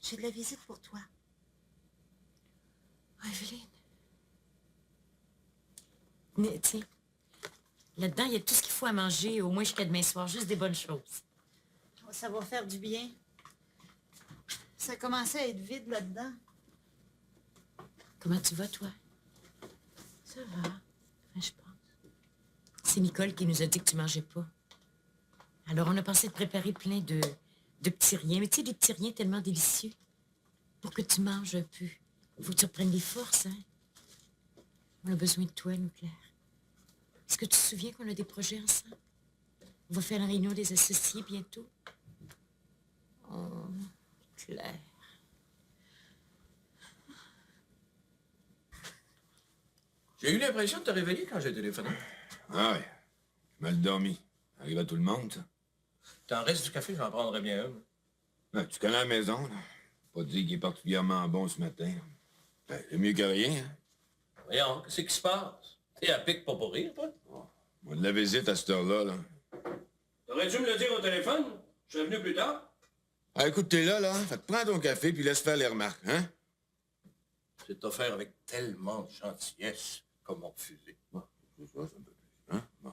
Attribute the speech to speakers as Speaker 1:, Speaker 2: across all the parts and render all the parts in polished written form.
Speaker 1: J'ai de la visite pour toi.
Speaker 2: Oh, Evelyne. Mais, tiens, là-dedans, il y a tout ce qu'il faut à manger, au moins jusqu'à demain soir, juste des bonnes choses.
Speaker 1: Oh, ça va faire du bien. Ça commençait à être vide là-dedans.
Speaker 2: Comment tu vas, toi? Ça va, je pense. C'est Nicole qui nous a dit que tu mangeais pas. Alors, on a pensé de préparer plein de petits riens. Mais tu sais, des petits riens tellement délicieux. Pour que tu manges un peu. Il faut que tu reprennes des forces, hein? On a besoin de toi, nous, Claire. Est-ce que tu te souviens qu'on a des projets ensemble? On va faire la réunion des associés bientôt. Oh, Claire.
Speaker 3: J'ai eu l'impression de te réveiller quand j'ai téléphoné.
Speaker 4: Ah ouais. Mal dormi. Arrive à tout le monde, ça.
Speaker 3: T'en restes du café, j'en prendrais bien un.
Speaker 4: Ben, tu connais la maison, là. Pas dire qu'il est particulièrement bon ce matin. Ben, c'est mieux que rien, hein.
Speaker 3: Voyons, qu'est-ce qui se passe? T'es à pic pour rire, toi?
Speaker 4: Moi, de la visite à cette heure-là, là.
Speaker 3: T'aurais dû me le dire au téléphone. Je serais venu plus tard.
Speaker 4: Ah, écoute, t'es là, là. Fait que prends ton café puis laisse faire les remarques, hein?
Speaker 3: C'est offert avec tellement de gentillesse. Comment refuser?
Speaker 4: Bon, c'est ça, ça me fait plaisir, hein? Bon.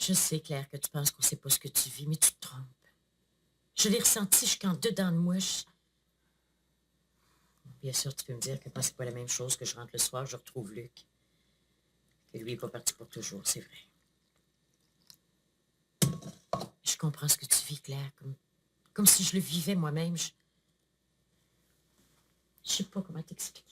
Speaker 2: Je sais, Claire, que tu penses qu'on sait pas ce que tu vis, mais tu te trompes. Je l'ai ressenti jusqu'en dedans de moi. Bien sûr, tu peux me dire que quand c'est pas la même chose que je rentre le soir, je retrouve Luc. Que lui est pas parti pour toujours, c'est vrai. Je comprends ce que tu vis, Claire, comme si je le vivais moi-même. Je sais pas comment t'expliquer.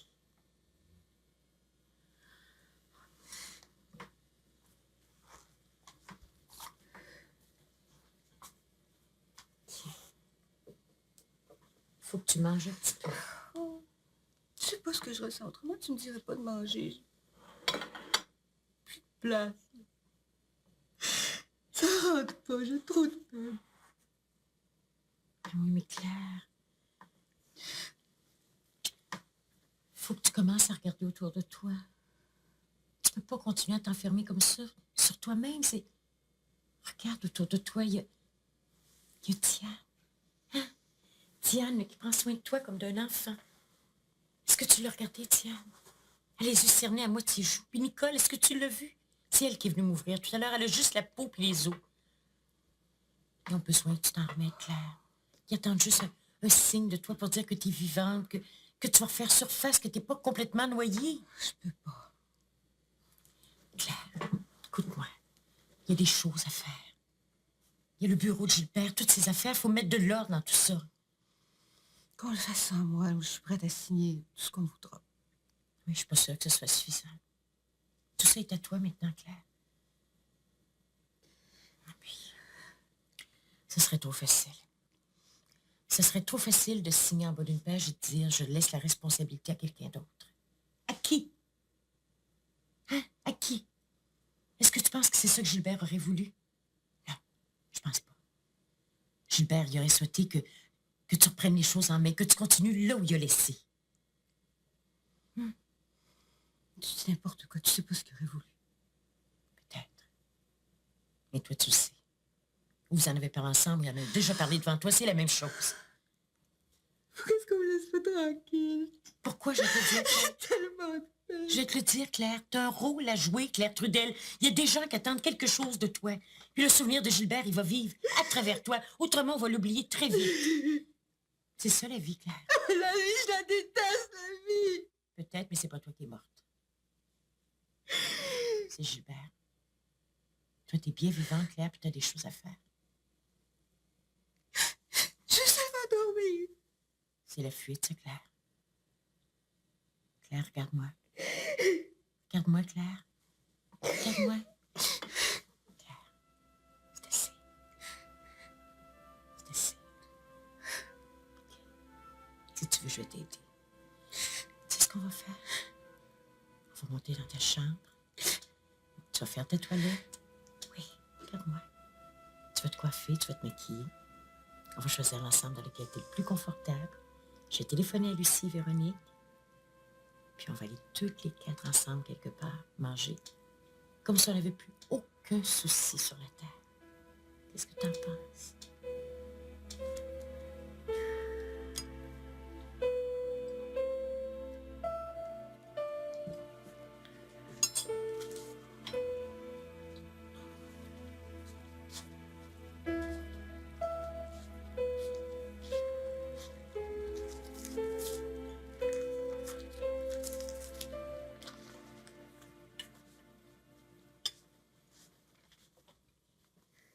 Speaker 2: Faut que tu manges un petit peu.
Speaker 5: Oh, je sais pas ce que je ressens. Autrement, tu me dirais pas de manger. Plus de place. Ça rentre pas, j'ai trop de peine.
Speaker 2: Ah oui, mais Claire, faut que tu commences à regarder autour de toi. Tu peux pas continuer à t'enfermer comme ça sur toi-même. Regarde autour de toi, il y a Diane. Hein? Diane qui prend soin de toi comme d'un enfant. Est-ce que tu l'as regardée, Diane? Elle a les yeux cernés à moitié joues. Puis Nicole, est-ce que tu l'as vue? C'est elle qui est venue m'ouvrir tout à l'heure. Elle a juste la peau puis les os. Ils ont besoin que tu t'en remettes, Claire. Ils attendent juste un signe de toi pour dire que tu es vivante, que tu vas refaire surface, que tu n'es pas complètement noyée.
Speaker 5: Je peux pas.
Speaker 2: Claire, écoute-moi. Il y a des choses à faire. Il y a le bureau de Gilbert, toutes ces affaires. Il faut mettre de l'ordre dans tout ça.
Speaker 5: Qu'on le fasse sans moi, je suis prête à signer tout ce qu'on voudra.
Speaker 2: Oui, je suis pas sûre que ce soit suffisant. Tout ça est à toi maintenant, Claire. Et puis, ce serait trop facile. Ce serait trop facile de signer en bas d'une page et de dire « Je laisse la responsabilité à quelqu'un d'autre ». À qui? Hein? À qui? Est-ce que tu penses que c'est ça que Gilbert aurait voulu? Non, je pense pas. Gilbert, il aurait souhaité que tu reprennes les choses en main, que tu continues là où il a laissé.
Speaker 5: Tu dis n'importe quoi, tu sais pas ce qu'il aurait voulu.
Speaker 2: Peut-être. Mais toi, tu le sais. Vous en avez parlé ensemble, il en a déjà parlé devant toi, c'est la même chose.
Speaker 5: Pourquoi est-ce qu'on me laisse pas tranquille?
Speaker 2: Pourquoi je vais te le dire, Claire?
Speaker 5: Tellement de peine.
Speaker 2: Je vais te le dire, Claire, t'as un rôle à jouer, Claire Trudel. Il y a des gens qui attendent quelque chose de toi. Puis le souvenir de Gilbert, il va vivre à travers toi. Autrement, on va l'oublier très vite. C'est ça, la vie, Claire.
Speaker 5: La vie, je la déteste, la vie.
Speaker 2: Peut-être, mais c'est pas toi qui es morte. C'est Gilbert. Toi, t'es bien vivante, Claire, puis t'as des choses à faire.
Speaker 5: Juste avant de dormir.
Speaker 2: C'est la fuite, ça, Claire. Claire, regarde-moi. Regarde-moi, Claire. Regarde-moi. Claire, faut monter dans ta chambre. Tu vas faire tes toilettes. Oui, regarde-moi. Tu vas te coiffer, tu vas te maquiller. On va choisir l'ensemble dans lequel tu es le plus confortable. Je vais téléphoner à Lucie et Véronique. Puis on va aller toutes les 4 ensemble quelque part, manger. Comme si on n'avait plus aucun souci sur la terre. Qu'est-ce que t'en penses?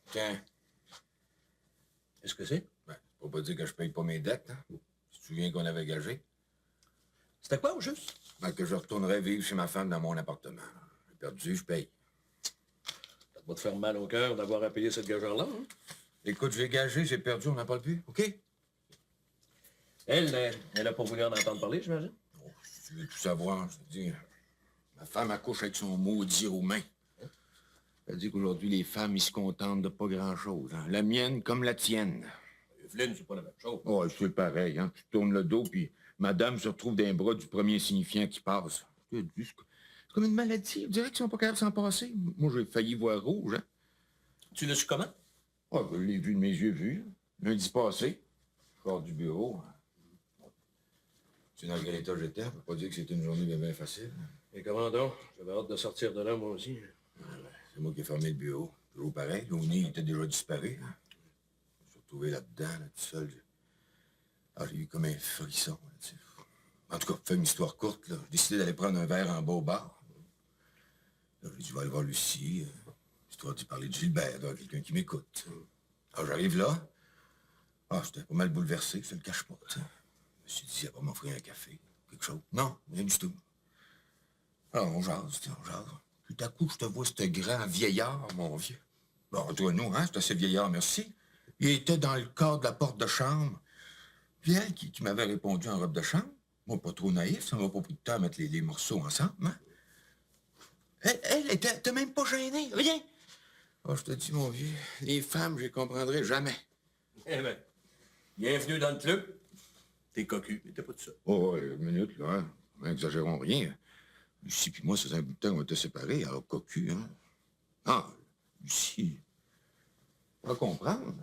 Speaker 4: Tiens,
Speaker 3: Qu'est-ce que c'est?
Speaker 4: ben, c'est pour pas dire que je paye pas mes dettes, hein. Tu te souviens qu'on avait gagé?
Speaker 3: C'était quoi, au juste?
Speaker 4: Ben, que je retournerais vivre chez ma femme dans mon appartement. J'ai perdu, je paye.
Speaker 3: Ça doit te faire mal au cœur d'avoir à payer cette gageure-là, hein?
Speaker 4: Écoute, j'ai gagé, j'ai perdu, on n'en parle plus, OK?
Speaker 3: Elle a pas voulu en entendre parler, j'imagine?
Speaker 4: Oh, si tu veux tout savoir, je te dis, ma femme accouche avec son maudit roumain. Elle dit qu'aujourd'hui, les femmes, ils se contentent de pas grand-chose, hein. La mienne comme la tienne.
Speaker 3: Evelyne, c'est pas la même chose.
Speaker 4: Oh, c'est pareil, hein. Tu tournes le dos, puis madame se retrouve dans les bras du premier signifiant qui passe. Je te dis, c'est comme une maladie. On dirait qu'ils sont pas capables de s'en passer. Moi, j'ai failli voir rouge, hein.
Speaker 3: Tu l'as su comment?
Speaker 4: Oh, je l'ai vu de mes yeux vus, lundi passé. Je sors du bureau. Tu sais dans quel état j'étais? On peut pas dire que c'était une journée bien facile.
Speaker 3: Et comment donc? J'avais hâte de sortir de là, moi aussi.
Speaker 4: C'est moi qui ai fermé le bureau. Toujours pareil. L'ONI était déjà disparu. Hein. Je me suis retrouvé là-dedans, là, tout seul. J'ai eu comme un frisson. Là, tu sais. En tout cas, pour faire une histoire courte, là, j'ai décidé d'aller prendre un verre en bas au bar. Là, j'ai dit, je vais aller voir Lucie, histoire d'y parler de Gilbert, d'avoir quelqu'un qui m'écoute. Alors, j'arrive là. J'étais pas mal bouleversé, je te le cache pas. Tu sais. Je me suis dit, elle va m'offrir un café, quelque chose. Non, rien du tout. Alors, on jase, tu sais, on jase. Tout à coup, je te vois ce grand vieillard, mon vieux. Bon, toi, nous, hein, c'est assez vieillard, merci. Il était dans le cadre de la porte de chambre. Puis elle, qui m'avait répondu en robe de chambre, moi, pas trop naïf, ça m'a pas pris de temps à mettre les morceaux ensemble, hein. Elle était même pas gênée, rien. Oh, je te dis, mon vieux, les femmes, je les comprendrai jamais.
Speaker 3: Eh ben, bienvenue dans le club. T'es cocu, mais t'es pas tout ça.
Speaker 4: Oh, ouais, une minute, là, hein. Exagérons rien. Lucie puis moi, ça faisait un bout de temps qu'on était séparés, alors cocu, hein. Ah, Lucie, on va comprendre.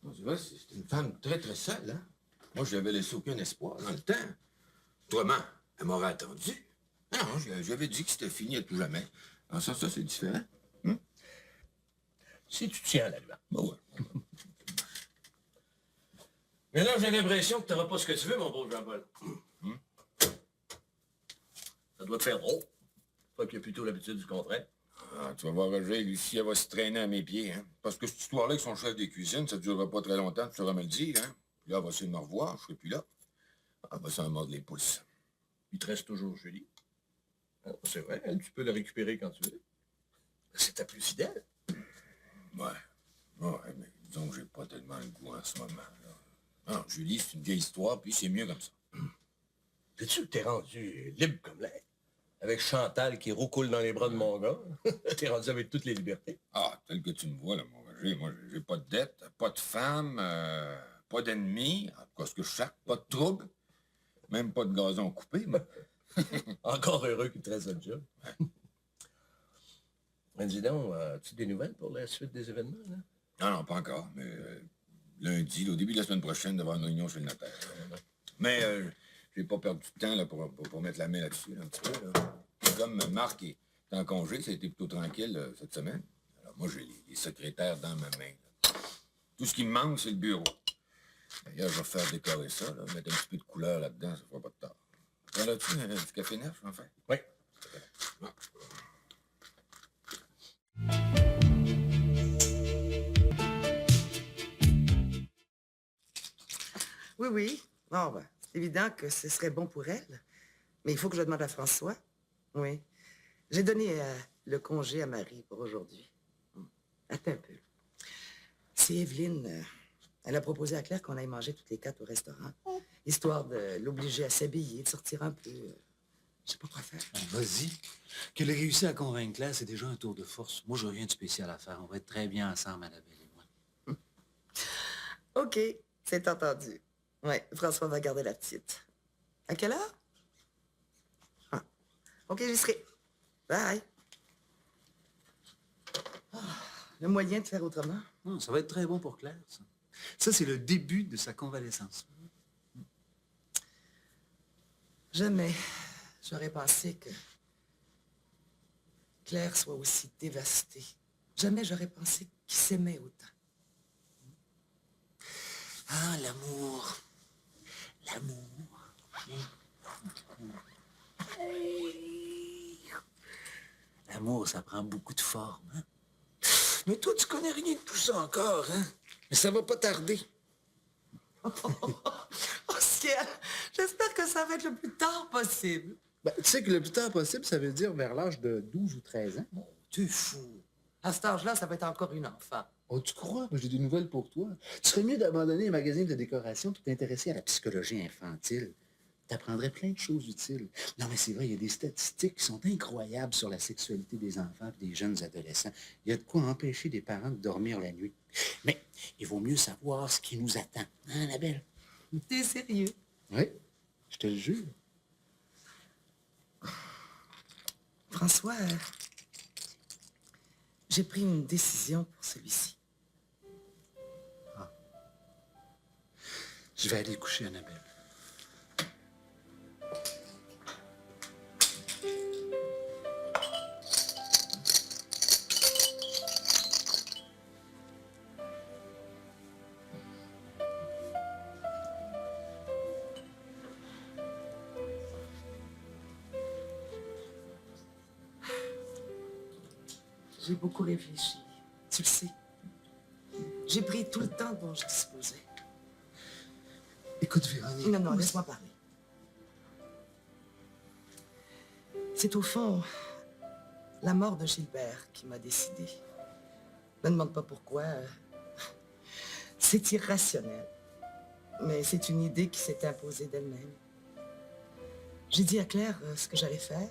Speaker 4: Non, c'est vrai, c'est une femme très, très seule, hein. Moi, je lui avais laissé aucun espoir dans le temps. Autrement, elle m'aurait attendu. Ah non, je lui avais dit que c'était fini à tout jamais. En ça, c'est différent.
Speaker 3: Si tu tiens à la loi.
Speaker 4: Bon, ouais.
Speaker 3: Mais là, j'ai l'impression que t'auras pas ce que tu veux, mon beau Jean-Paul. Ça doit te faire drôle. Toi qui as plutôt l'habitude du contraire.
Speaker 4: Ah, tu vas voir, Roger, Lucie, elle va se traîner à mes pieds, hein. Parce que cette histoire-là avec son chef des cuisines, ça ne durera pas très longtemps, tu sauras me le dire, hein. Puis là, elle va essayer de me revoir, je serai plus là. Elle va s'en mordre les pouces.
Speaker 3: Il te reste toujours Julie. Ah, c'est vrai, elle, tu peux la récupérer quand tu veux. C'est ta plus fidèle.
Speaker 4: Ouais, mais disons que j'ai pas tellement le goût en ce moment, là. Non, Julie, c'est une vieille histoire, puis c'est mieux comme ça.
Speaker 3: Sais-tu que t'es rendu libre comme l'air? Avec Chantal qui roucoule dans les bras de mon gars. T'es rendu avec toutes les libertés.
Speaker 4: Ah, tel que tu me vois, là, mon Roger, moi, j'ai pas de dette, pas de femme, pas d'ennemis, en tout cas, ce que je sache, pas de trouble, même pas de gazon coupé, mais...
Speaker 3: Encore heureux qu'il te reste un job. Mais dis donc, as-tu des nouvelles pour la suite des événements, là?
Speaker 4: Non, pas encore, mais lundi, là, au début de la semaine prochaine, devant une réunion chez le notaire. Mais j'ai pas perdu de temps là, pour mettre la main là-dessus, là, un petit peu. Là. Comme Marc est en congé, ça a été plutôt tranquille cette semaine. Alors moi, j'ai les secrétaires dans ma main. Là. Tout ce qui me manque, c'est le bureau. D'ailleurs, je vais faire décorer ça, là, mettre un petit peu de couleur là-dedans, ça fera pas de tort. T'en as-tu du café neuf, enfin?
Speaker 3: Oui.
Speaker 4: Ah.
Speaker 6: Oui, oui. Bon, ben, c'est évident que ce serait bon pour elle. Mais il faut que je demande à François. Oui. J'ai donné le congé à Marie pour aujourd'hui. Attends un peu. C'est Evelyne. Elle a proposé à Claire qu'on aille manger toutes les 4 au restaurant, histoire de l'obliger à s'habiller, de sortir un peu. Je sais pas quoi faire.
Speaker 7: Vas-y. Qu'elle ait réussi à convaincre Claire, c'est déjà un tour de force. Moi, je reviens de spécial à faire. On va être très bien ensemble, Annabelle et moi.
Speaker 6: OK, c'est entendu. Ouais, François va garder la petite. À quelle heure? Ah. OK, j'y serai. Bye. Ah, le moyen de faire autrement?
Speaker 7: Non, ça va être très bon pour Claire, ça. Ça, c'est le début de sa convalescence.
Speaker 6: Jamais j'aurais pensé que Claire soit aussi dévastée. Jamais j'aurais pensé qu'il s'aimait autant.
Speaker 7: Ah, l'amour. L'amour. L'amour, ça prend beaucoup de forme, hein? Mais toi, tu connais rien de tout ça encore, hein? Mais ça va pas tarder.
Speaker 6: Oh ciel! J'espère que ça va être le plus tard possible.
Speaker 8: Ben, tu sais que le plus tard possible, ça veut dire vers l'âge de 12 ou 13 ans.
Speaker 7: Oh, t'es fou.
Speaker 6: À cet âge-là, ça va être encore une enfant.
Speaker 8: Oh, tu crois? Ben, j'ai des nouvelles pour toi. Tu serais mieux d'abandonner les magazines de décoration pour t'intéresser à la psychologie infantile. T'apprendrais plein de choses utiles. Non, mais c'est vrai, il y a des statistiques qui sont incroyables sur la sexualité des enfants et des jeunes adolescents. Il y a de quoi empêcher des parents de dormir la nuit. Mais il vaut mieux savoir ce qui nous attend. Hein, Annabelle?
Speaker 6: T'es sérieux?
Speaker 8: Oui, je te le jure.
Speaker 6: François, j'ai pris une décision pour celui-ci.
Speaker 7: Je vais aller coucher, Annabelle.
Speaker 6: J'ai beaucoup réfléchi. Tu le sais. J'ai pris tout le temps dont je disposais.
Speaker 7: Écoute, Véronique.
Speaker 6: Non, laisse-moi parler. C'est au fond la mort de Gilbert qui m'a décidé. Ne me demande pas pourquoi. C'est irrationnel. Mais c'est une idée qui s'est imposée d'elle-même. J'ai dit à Claire ce que j'allais faire.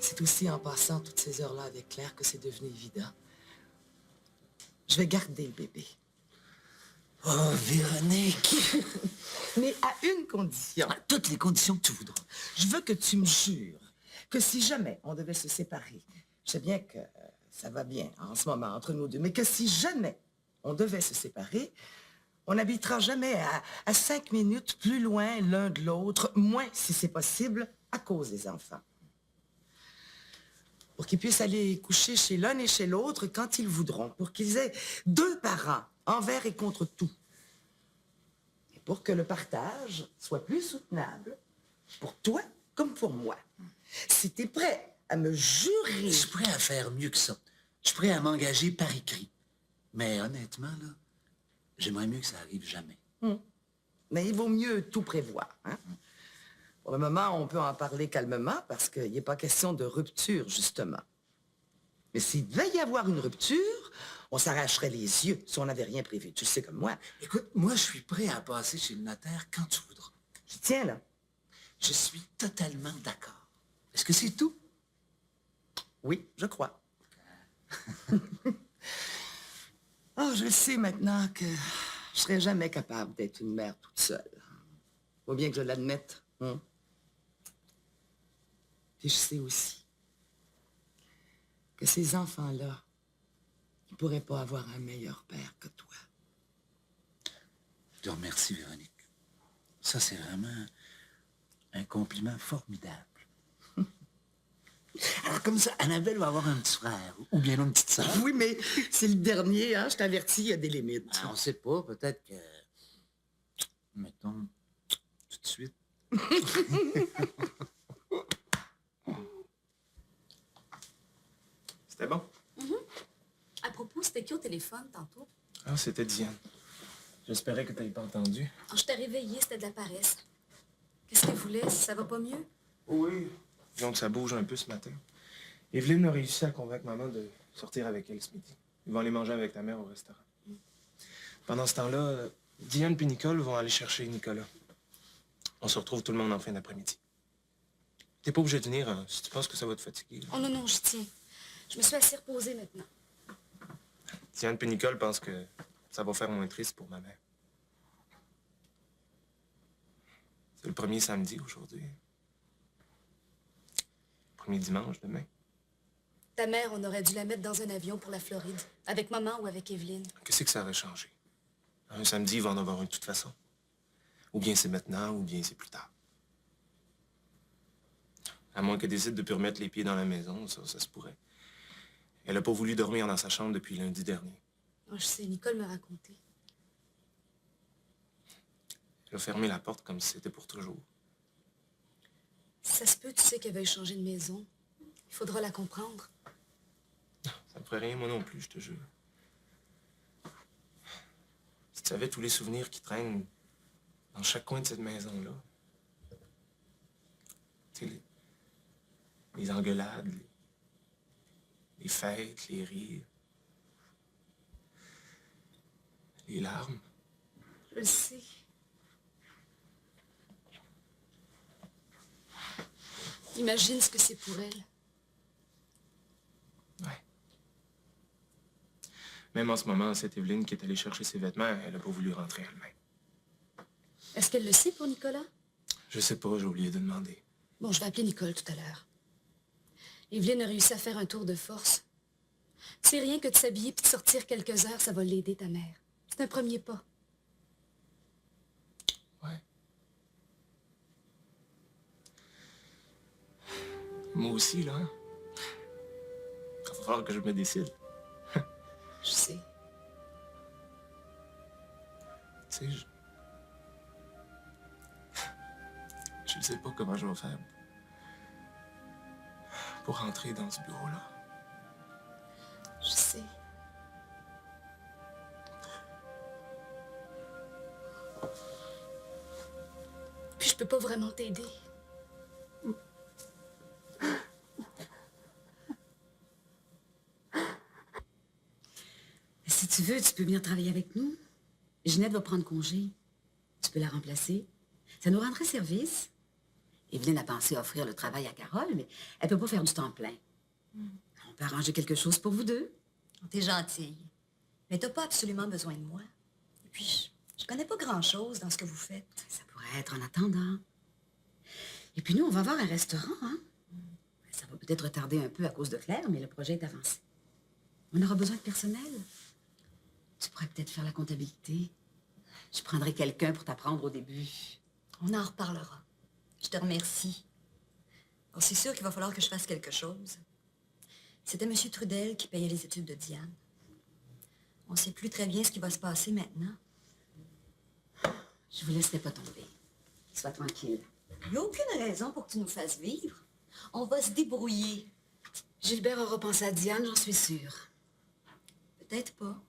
Speaker 6: C'est aussi en passant toutes ces heures-là avec Claire que c'est devenu évident. Je vais garder le bébé.
Speaker 7: Oh, Véronique!
Speaker 6: Mais à une condition.
Speaker 7: À toutes les conditions que tu voudras.
Speaker 6: Je veux que tu me jures que si jamais on devait se séparer, je sais bien que ça va bien en ce moment entre nous deux, mais que si jamais on devait se séparer, on n'habitera jamais à 5 minutes plus loin l'un de l'autre, moins si c'est possible, à cause des enfants. Pour qu'ils puissent aller coucher chez l'un et chez l'autre quand ils voudront, pour qu'ils aient 2 parents, envers et contre tout. Et pour que le partage soit plus soutenable, pour toi comme pour moi. Si t'es prêt à me jurer...
Speaker 7: Je suis prêt à faire mieux que ça. Je suis prêt à m'engager par écrit. Mais honnêtement, là, j'aimerais mieux que ça arrive jamais.
Speaker 6: Mais il vaut mieux tout prévoir. Hein? Pour le moment, on peut en parler calmement parce qu'il n'est pas question de rupture, justement. Mais s'il devait y avoir une rupture, on s'arracherait les yeux si on n'avait rien prévu. Tu le sais comme moi.
Speaker 7: Écoute, moi, je suis prêt à passer chez le notaire quand tu voudras.
Speaker 6: Je tiens, là.
Speaker 7: Je suis totalement d'accord. Est-ce que c'est tout?
Speaker 6: Oui, je crois. Oh, je sais maintenant que je serai jamais capable d'être une mère toute seule. Faut bien que je l'admette. Hein? Puis je sais aussi que ces enfants-là, ils pourraient pas avoir un meilleur père que toi.
Speaker 7: Je te remercie, Véronique. Ça, c'est vraiment un compliment formidable. Alors, comme ça, Annabelle va avoir un petit frère, ou bien une petite sœur.
Speaker 6: Oui, mais c'est le dernier, hein? Je t'avertis, il y a des limites.
Speaker 7: Ah, on sait pas, peut-être que... Mettons, tout de suite.
Speaker 9: C'était bon?
Speaker 10: À propos, c'était qui au téléphone tantôt?
Speaker 9: Ah, c'était Diane. J'espérais que tu n'avais pas entendu.
Speaker 10: Quand je t'ai réveillée, c'était de la paresse. Qu'est-ce qu'elle voulait? Ça va pas mieux?
Speaker 9: Oui. Disons que ça bouge un peu ce matin. Evelyne a réussi à convaincre maman de sortir avec elle ce midi. Ils vont aller manger avec ta mère au restaurant. Pendant ce temps-là, Diane et Nicole vont aller chercher Nicolas. On se retrouve tout le monde en fin d'après-midi. T'es pas obligé de venir, hein, si tu penses que ça va te fatiguer.
Speaker 10: Oh non, non, j'y tiens. Je me suis assez reposée maintenant.
Speaker 9: Diane et Nicole pensent que ça va faire moins triste pour ma mère. C'est le premier samedi aujourd'hui. Premier dimanche demain.
Speaker 10: Ta mère, on aurait dû la mettre dans un avion pour la Floride, avec maman ou avec Evelyne.
Speaker 9: Qu'est-ce que ça aurait changé? Un samedi, il va en avoir un de toute façon. Ou bien c'est maintenant, ou bien c'est plus tard. À moins qu'elle décide de plus remettre les pieds dans la maison, ça se pourrait. Elle n'a pas voulu dormir dans sa chambre depuis lundi dernier.
Speaker 10: Oh, je sais, Nicole me racontait.
Speaker 9: Elle a fermé la porte comme si c'était pour toujours.
Speaker 10: Si ça se peut, tu sais qu'elle veuille changer de maison. Il faudra la comprendre.
Speaker 9: Ça me ferait rien, moi non plus, je te jure. Si tu savais tous les souvenirs qui traînent dans chaque coin de cette maison-là. Tu sais, les engueulades, les fêtes, les rires, les larmes.
Speaker 10: Je le sais. Imagine ce que c'est pour elle.
Speaker 9: Ouais. Même en ce moment, cette Evelyne qui est allée chercher ses vêtements, elle n'a pas voulu rentrer elle-même.
Speaker 10: Est-ce qu'elle le sait pour Nicolas?
Speaker 9: Je sais pas, j'ai oublié de demander.
Speaker 10: Bon, je vais appeler Nicole tout à l'heure. Evelyne a réussi à faire un tour de force. C'est rien que de s'habiller puis de sortir quelques heures, ça va l'aider, ta mère. C'est un premier pas.
Speaker 9: Ouais. Moi aussi, là. Il va falloir que je me décide.
Speaker 10: Je sais.
Speaker 9: Tu sais, je ne sais pas comment je vais faire pour rentrer dans ce bureau-là.
Speaker 10: Je sais. Puis je peux pas vraiment t'aider.
Speaker 11: Si tu veux, tu peux venir travailler avec nous. Ginette va prendre congé. Tu peux la remplacer. Ça nous rendrait service. Evelyne a pensé offrir le travail à Carole, mais elle peut pas faire du temps plein. On peut arranger quelque chose pour vous deux.
Speaker 12: T'es gentille. Mais t'as pas absolument besoin de moi. Et puis, je connais pas grand-chose dans ce que vous faites.
Speaker 11: Ça pourrait être en attendant. Et puis nous, on va avoir un restaurant, hein? Ça va peut-être retarder un peu à cause de Claire, mais le projet est avancé. On aura besoin de personnel. Tu pourrais peut-être faire la comptabilité. Je prendrai quelqu'un pour t'apprendre au début.
Speaker 12: On en reparlera. Je te remercie. Bon, c'est sûr qu'il va falloir que je fasse quelque chose. C'était M. Trudel qui payait les études de Diane. On ne sait plus très bien ce qui va se passer maintenant.
Speaker 11: Je vous laisserai pas tomber. Sois tranquille.
Speaker 12: Il n'y a aucune raison pour que tu nous fasses vivre. On va se débrouiller.
Speaker 11: Gilbert aura pensé à Diane, j'en suis sûre.
Speaker 12: Peut-être pas.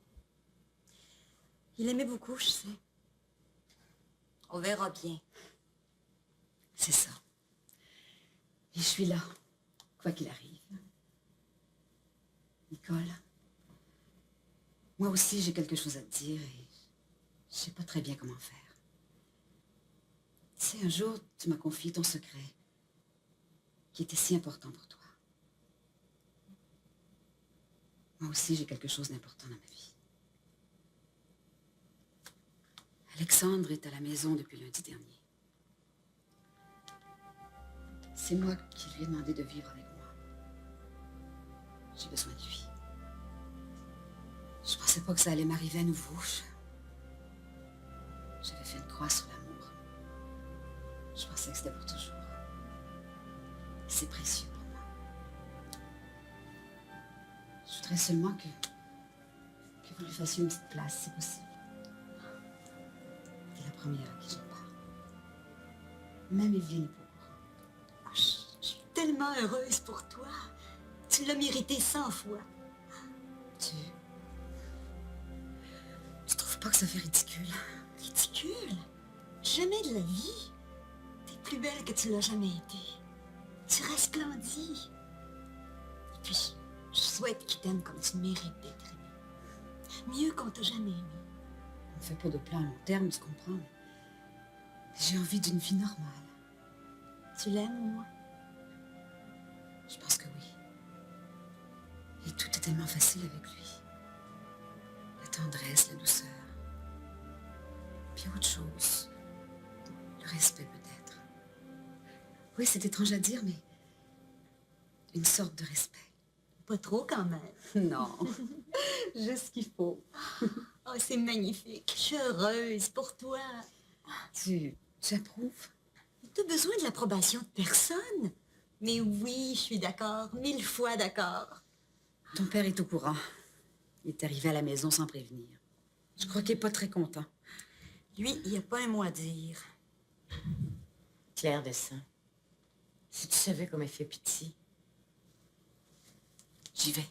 Speaker 12: Il aimait beaucoup, je sais. On verra bien.
Speaker 11: C'est ça. Et je suis là, quoi qu'il arrive. Nicole, moi aussi j'ai quelque chose à te dire et je sais pas très bien comment faire. Tu sais, un jour, tu m'as confié ton secret, qui était si important pour toi. Moi aussi j'ai quelque chose d'important dans ma vie. Alexandre est à la maison depuis lundi dernier. C'est moi qui lui ai demandé de vivre avec moi. J'ai besoin de lui. Je pensais pas que ça allait m'arriver à nouveau. J'avais fait une croix sur l'amour. Je pensais que c'était pour toujours. C'est précieux pour moi. Je voudrais seulement que vous lui fassiez une petite place, si possible. T'es la première à qui j'en parle. Même Evelyne est pas au courant.
Speaker 12: Je suis tellement heureuse pour toi. Tu l'as mérité 100 fois.
Speaker 11: Tu trouves pas que ça fait ridicule?
Speaker 12: Ridicule? Jamais de la vie. T'es plus belle que tu l'as jamais été. Tu resplendis. Et puis, je souhaite qu'il t'aime comme tu mérites d'être aimé. Mieux qu'on t'a jamais aimé.
Speaker 11: On fait pas de plan à long terme, tu comprends? J'ai envie d'une vie normale.
Speaker 12: Tu l'aimes, moi?
Speaker 11: tellement facile avec lui. La tendresse, la douceur. Puis autre chose. Le respect peut-être. Oui, c'est étrange à dire, mais une sorte de respect.
Speaker 12: Pas trop quand même.
Speaker 11: Non, juste ce qu'il faut.
Speaker 12: Oh, c'est magnifique. Je suis heureuse pour toi.
Speaker 11: Tu approuves?
Speaker 12: T'as besoin de l'approbation de personne. Mais oui, je suis d'accord. 1000 fois d'accord.
Speaker 11: Ton père est au courant. Il est arrivé à la maison sans prévenir. Je crois qu'il n'est pas très content.
Speaker 12: Lui, il n'y a pas un mot à dire.
Speaker 2: Claire descend. Si tu savais comme elle fait pitié.
Speaker 11: J'y vais.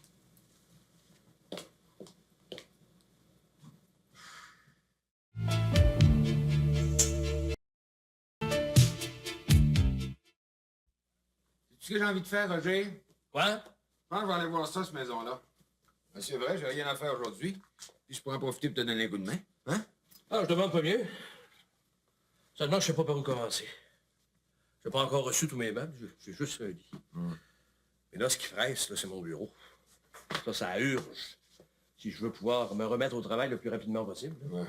Speaker 4: C'est ce que j'ai envie de faire, Roger?
Speaker 3: Quoi?
Speaker 4: Je pense que je vais aller voir ça, cette maison-là. Ben, c'est vrai, j'ai rien à faire aujourd'hui. Puis je pourrais en profiter pour te donner un coup de main. Hein?
Speaker 3: Ah, je demande pas mieux. Seulement, je sais pas par où commencer. J'ai pas encore reçu tous mes meubles, j'ai juste un lit. Mais là, ce qui presse, là, c'est mon bureau. Ça urge. Si je veux pouvoir me remettre au travail le plus rapidement possible.
Speaker 4: Ouais.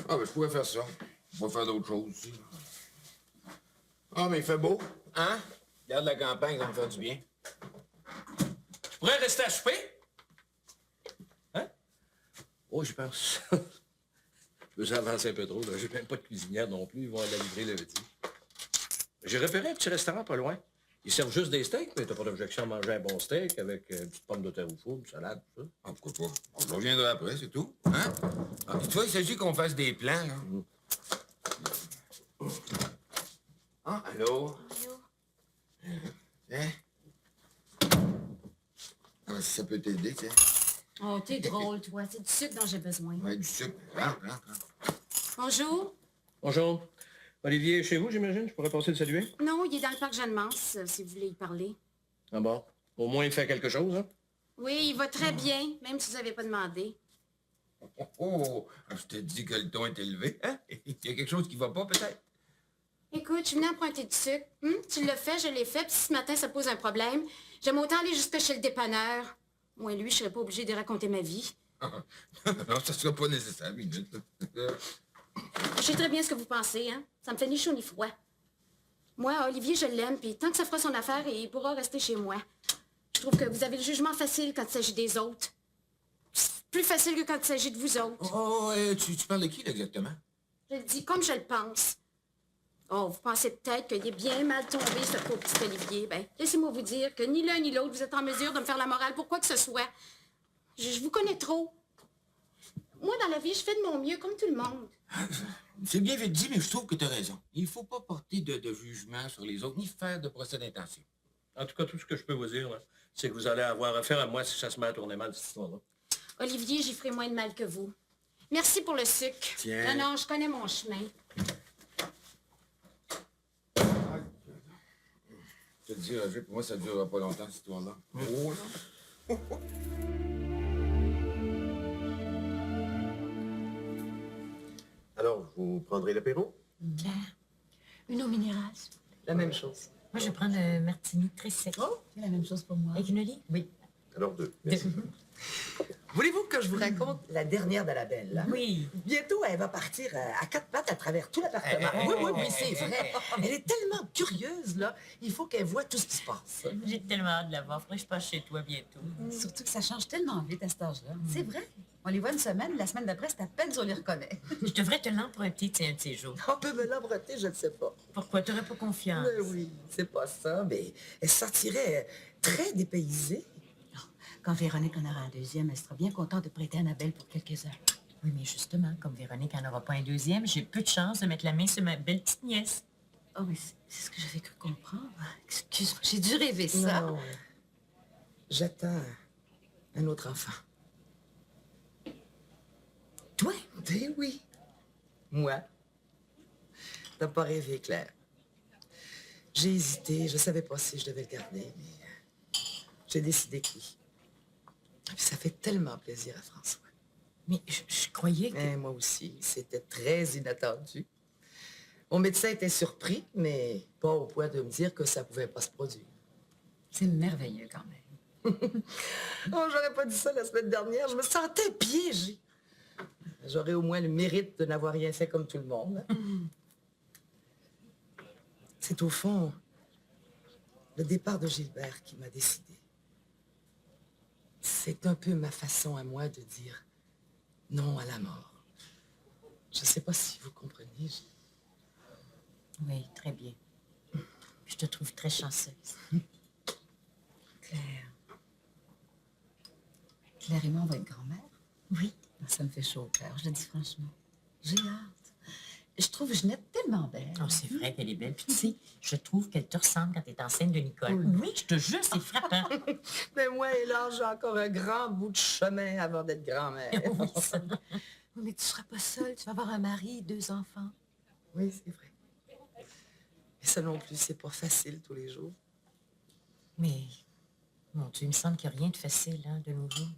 Speaker 4: Ah, ben, je pourrais faire ça. Je pourrais faire d'autres choses aussi. Ah, mais il fait beau, hein? Regarde la campagne, ça me fait du bien.
Speaker 3: Tu pourrais rester à souper? Hein? Oh, j'y pense. Je me suis avancé un peu trop, là. J'ai même pas de cuisinière non plus. Ils vont la livrer le midi. J'ai repéré un petit restaurant pas loin. Ils servent juste des steaks, mais t'as pas d'objection à manger un bon steak avec une petite pomme de terre au four, une salade, tout ça.
Speaker 4: Ah, pourquoi pas? Je reviendrai après, c'est tout. Hein? Ah, tu vois, il s'agit qu'on fasse des plans, là. Ah, allô?
Speaker 12: Allô?
Speaker 4: Hein? Ah, si ça peut t'aider, tiens.
Speaker 10: Oh, t'es drôle, toi. C'est du sucre dont j'ai besoin.
Speaker 4: Ouais, du sucre. Rentre.
Speaker 10: Bonjour.
Speaker 3: Bonjour. Olivier est chez vous, j'imagine? Je pourrais passer le saluer?
Speaker 10: Non, il est dans le parc Jeanne-Mance, si vous voulez y parler.
Speaker 3: Ah bon? Au moins, il fait quelque chose, hein?
Speaker 10: Oui, il va très bien, même si vous n'avez pas demandé.
Speaker 4: Oh, je te dis que le ton est élevé, hein? Il y a quelque chose qui va pas, peut-être?
Speaker 10: Écoute, je suis venue emprunter du sucre. Tu l'as fait, je l'ai fait, puis si ce matin ça pose un problème, j'aime autant aller jusque chez le dépanneur. Moi, lui, je serais pas obligée de raconter ma vie.
Speaker 4: Non, ça sera pas nécessaire, minute.
Speaker 10: Je sais très bien ce que vous pensez, hein? Ça me fait ni chaud ni froid. Moi, Olivier, je l'aime, puis tant que ça fera son affaire, il pourra rester chez moi. Je trouve que vous avez le jugement facile quand il s'agit des autres. C'est plus facile que quand il s'agit de vous autres.
Speaker 4: Oh, tu parles de qui, là, exactement?
Speaker 10: Je le dis comme je le pense. Oh, vous pensez peut-être qu'il est bien mal tombé, ce pauvre petit Olivier. Ben, laissez-moi vous dire que ni l'un ni l'autre, vous êtes en mesure de me faire la morale pour quoi que ce soit. Je vous connais trop. Moi, dans la vie, je fais de mon mieux, comme tout le monde.
Speaker 4: C'est bien vite dit, mais je trouve que tu as raison. Il faut pas porter de jugement sur les autres, ni faire de procès d'intention.
Speaker 3: En tout cas, tout ce que je peux vous dire, là, c'est que vous allez avoir affaire à moi si ça se met à tourner mal, cette histoire-là.
Speaker 10: Olivier, j'y ferai moins de mal que vous. Merci pour le sucre.
Speaker 4: Tiens.
Speaker 10: Non, je connais mon chemin.
Speaker 4: Je te dis, Roger, pour moi, ça ne durera pas longtemps, cette histoire-là. Oh, là.
Speaker 13: Alors, vous prendrez l'apéro?
Speaker 2: Claire, une eau minérale, s'il vous plaît.
Speaker 6: La même chose.
Speaker 2: Moi, je vais prendre un martini très sec.
Speaker 11: Oh, c'est la même chose pour moi.
Speaker 2: Avec une olive? Oui.
Speaker 13: Alors 2, merci.
Speaker 6: Voulez-vous que je vous raconte la dernière de la belle, là?
Speaker 2: Oui.
Speaker 6: Bientôt, elle va partir à quatre pattes à travers tout l'appartement. Oui, c'est vrai. Elle est tellement curieuse, là. Il faut qu'elle voie tout ce qui se passe.
Speaker 2: J'ai tellement hâte de la voir. Faudrait que je passe chez toi bientôt.
Speaker 11: Surtout que ça change tellement vite à cet âge-là. C'est vrai. On les voit une semaine, la semaine d'après, c'est à peine si on les reconnaît.
Speaker 2: Je devrais te l'emprunter, tiens, un de ces jours.
Speaker 6: On peut me l'emprunter, je ne sais pas.
Speaker 2: Pourquoi? T'aurais pas confiance?
Speaker 6: Mais oui, c'est pas ça, mais elle sortirait très dépaysée.
Speaker 11: Quand Véronique en aura un deuxième, elle sera bien contente de prêter Annabelle pour quelques heures.
Speaker 2: Oui, mais justement, comme Véronique n'en aura pas un deuxième, j'ai peu de chance de mettre la main sur ma belle petite nièce.
Speaker 11: Oh, mais c'est ce que j'avais cru comprendre. Excuse-moi, j'ai dû rêver ça.
Speaker 6: Non. J'attends un autre enfant.
Speaker 11: Toi?
Speaker 6: Ben oui. Moi. T'as pas rêvé, Claire. J'ai hésité, je savais pas si je devais le garder, mais j'ai décidé que oui. Puis ça fait tellement plaisir à François.
Speaker 2: Mais je croyais que...
Speaker 6: Mais moi aussi, c'était très inattendu. Mon médecin était surpris, mais pas au point de me dire que ça pouvait pas se produire.
Speaker 11: C'est merveilleux quand même.
Speaker 6: Oh, j'aurais pas dit ça la semaine dernière. Je me sentais piégée. J'aurais au moins le mérite de n'avoir rien fait comme tout le monde. C'est au fond le départ de Gilbert qui m'a décidé. C'est un peu ma façon à moi de dire non à la mort. Je ne sais pas si vous comprenez.
Speaker 2: Oui, très bien. Je te trouve très chanceuse.
Speaker 11: Claire. Claire et moi, on va être grand-mère.
Speaker 2: Oui.
Speaker 11: Ça me fait chaud au cœur, je le dis franchement. J'ai hâte. Je trouve Ginette tellement belle.
Speaker 2: Oh, c'est vrai qu'elle est belle. Puis tu sais, je trouve qu'elle te ressemble quand tu es enceinte de Nicole. Oui, je te jure, c'est frappant.
Speaker 6: Mais moi, hélas, j'ai encore un grand bout de chemin avant d'être grand-mère.
Speaker 2: Oui, ça.
Speaker 12: Mais tu seras pas seule, tu vas avoir un mari, 2 enfants.
Speaker 6: Oui, c'est vrai. Mais ça non plus, c'est pas facile tous les jours.
Speaker 2: Mais, mon Dieu, il me semble qu'il n'y a rien de facile, hein, de nos jours.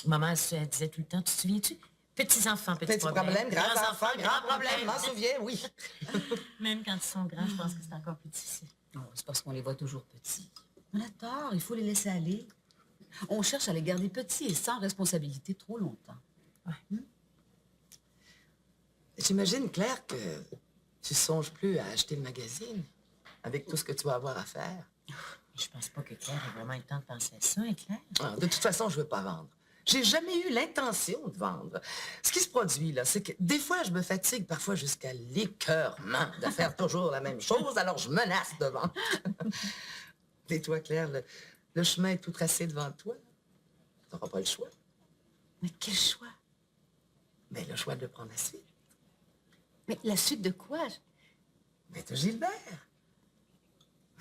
Speaker 2: Maman, elle disait tout le temps, tu te souviens-tu? Petits-enfants, petits problèmes.
Speaker 6: Grands-enfants, grands problèmes, m'en souviens, oui.
Speaker 2: Même quand ils sont grands, je pense que c'est encore plus difficile.
Speaker 11: Non, c'est parce qu'on les voit toujours petits. On a tort, il faut les laisser aller. On cherche à les garder petits et sans responsabilité trop longtemps.
Speaker 2: Ouais.
Speaker 6: J'imagine, Claire, que tu songes plus à acheter le magazine avec tout ce que tu vas avoir à faire.
Speaker 2: Je pense pas que Claire ait vraiment eu le temps de penser à ça, hein, Claire?
Speaker 6: Ah, de toute façon, je veux pas vendre. J'ai jamais eu l'intention de vendre. Ce qui se produit, là, c'est que des fois, je me fatigue parfois jusqu'à l'écœurement de faire toujours la même chose, alors je menace de vendre. Et toi, Claire, le chemin est tout tracé devant toi. Tu n'auras pas le choix.
Speaker 11: Mais quel choix?
Speaker 6: Mais le choix de prendre la suite.
Speaker 11: Mais la suite de quoi?
Speaker 6: Mais de Gilbert.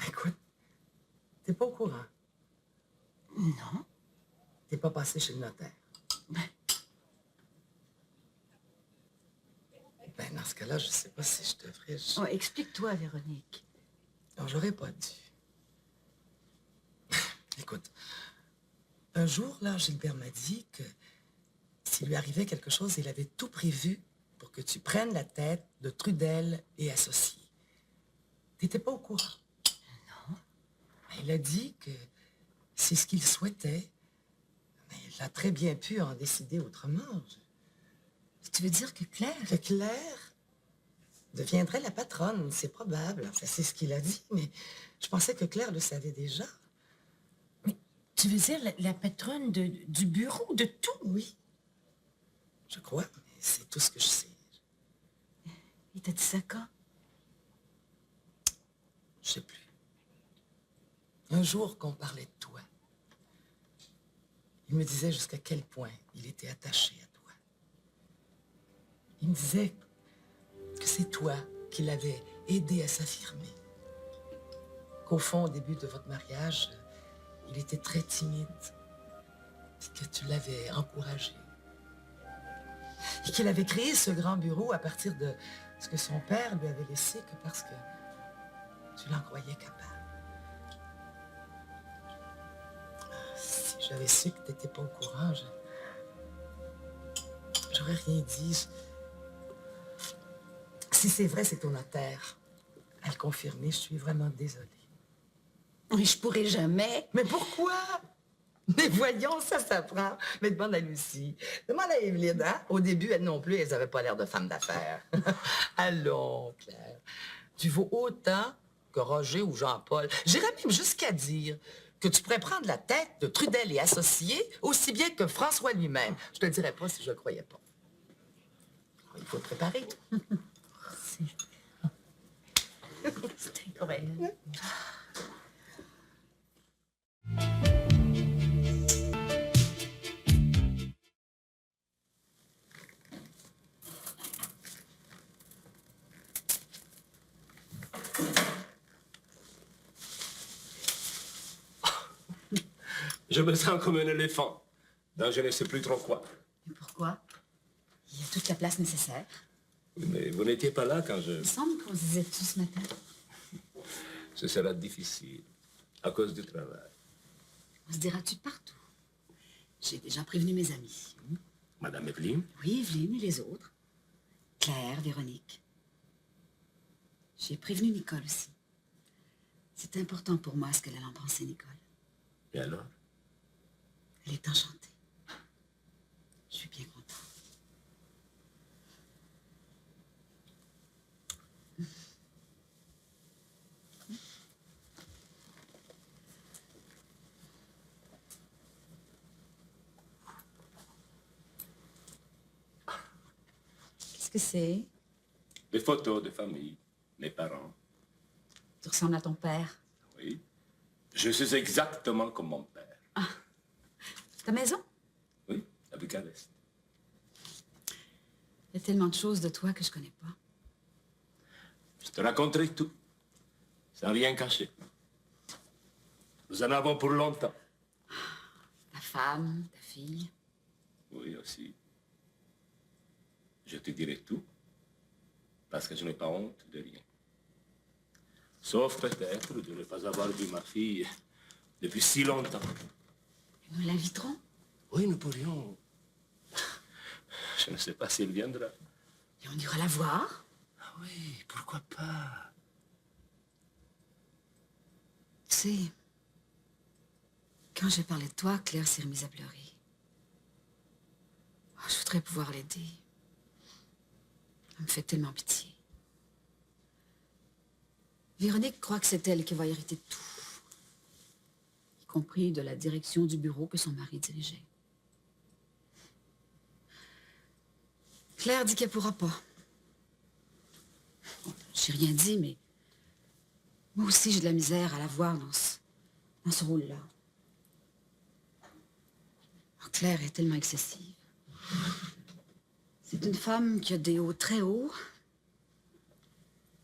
Speaker 6: Écoute, t'es pas au courant.
Speaker 11: Non.
Speaker 6: T'es pas passé chez le notaire. Ben, dans ce cas-là, je sais pas si je devrais...
Speaker 11: Oh, explique-toi, Véronique.
Speaker 6: Non, j'aurais pas dû. Écoute, un jour, là, Gilbert m'a dit que s'il lui arrivait quelque chose, il avait tout prévu pour que tu prennes la tête de Trudel et associés. T'étais pas au courant?
Speaker 11: Non.
Speaker 6: Ben, il a dit que c'est ce qu'il souhaitait. Mais il a très bien pu en décider autrement.
Speaker 11: Tu veux dire que Claire...
Speaker 6: Que Claire deviendrait la patronne, c'est probable. Enfin, c'est ce qu'il a dit, mais je pensais que Claire le savait déjà.
Speaker 2: Mais tu veux dire la patronne du bureau, de tout?
Speaker 6: Oui. Je crois, mais c'est tout ce que je sais.
Speaker 11: Il t'a dit ça quand?
Speaker 6: Je sais plus. Un jour qu'on parlait de toi, il me disait jusqu'à quel point il était attaché à toi. Il me disait que c'est toi qui l'avais aidé à s'affirmer. Qu'au fond, au début de votre mariage, il était très timide. Puis que tu l'avais encouragé. Et qu'il avait créé ce grand bureau à partir de ce que son père lui avait laissé que parce que tu l'en croyais capable. Si j'avais su que tu n'étais pas au courant, j'aurais rien dit. Si c'est vrai, c'est au notaire à le confirmer. Je suis vraiment désolée.
Speaker 11: Mais je pourrais jamais.
Speaker 6: Mais pourquoi? Mais voyons, ça s'apprend. Mais demande à Lucie. Demande à Evelyne, hein? Au début, elles non plus, elles n'avaient pas l'air de femmes d'affaires. Allons, Claire. Tu vaux autant que Roger ou Jean-Paul. J'irais même jusqu'à dire que tu pourrais prendre la tête de Trudel et associés aussi bien que François lui-même. Je te le dirais pas si je le croyais pas. Il faut te préparer.
Speaker 2: C'est incroyable.
Speaker 3: Je me sens comme un éléphant, dont je ne sais plus trop quoi.
Speaker 11: Mais pourquoi? Il y a toute la place nécessaire.
Speaker 3: Oui, mais vous n'étiez pas là quand je...
Speaker 11: Il me semble qu'on se disait tout ce matin.
Speaker 3: Ce sera difficile, à cause du travail.
Speaker 11: On se dira-tu partout. J'ai déjà prévenu mes amis.
Speaker 3: Madame Evelyne?
Speaker 11: Oui, Evelyne et les autres. Claire, Véronique. J'ai prévenu Nicole aussi. C'est important pour moi ce qu'elle allait en penser, Nicole.
Speaker 3: Et alors?
Speaker 11: Elle est enchantée. Je suis bien contente. Qu'est-ce que c'est?
Speaker 14: Des photos de famille, mes parents.
Speaker 11: Tu ressembles à ton père.
Speaker 14: Oui. Je suis exactement comme mon père.
Speaker 11: Ta maison?
Speaker 14: Oui, à Bucarest.
Speaker 11: Il y a tellement de choses de toi que je connais pas.
Speaker 14: Je te raconterai tout, sans rien cacher. Nous en avons pour longtemps.
Speaker 11: Ta femme, ta fille.
Speaker 14: Oui, aussi. Je te dirai tout, parce que je n'ai pas honte de rien. Sauf peut-être de ne pas avoir vu ma fille depuis si longtemps.
Speaker 11: Nous l'inviterons.
Speaker 14: Oui, nous pourrions. Je ne sais pas si elle viendra.
Speaker 11: Et on ira la voir.
Speaker 14: Ah oui, pourquoi pas?
Speaker 11: Tu sais, quand j'ai parlé de toi, Claire s'est remise à pleurer. Oh, je voudrais pouvoir l'aider. Elle me fait tellement pitié. Véronique croit que c'est elle qui va hériter de tout, y compris de la direction du bureau que son mari dirigeait. Claire dit qu'elle pourra pas. J'ai rien dit, mais moi aussi j'ai de la misère à la voir dans ce rôle-là. Oh, Claire est tellement excessive. C'est une femme qui a des hauts très hauts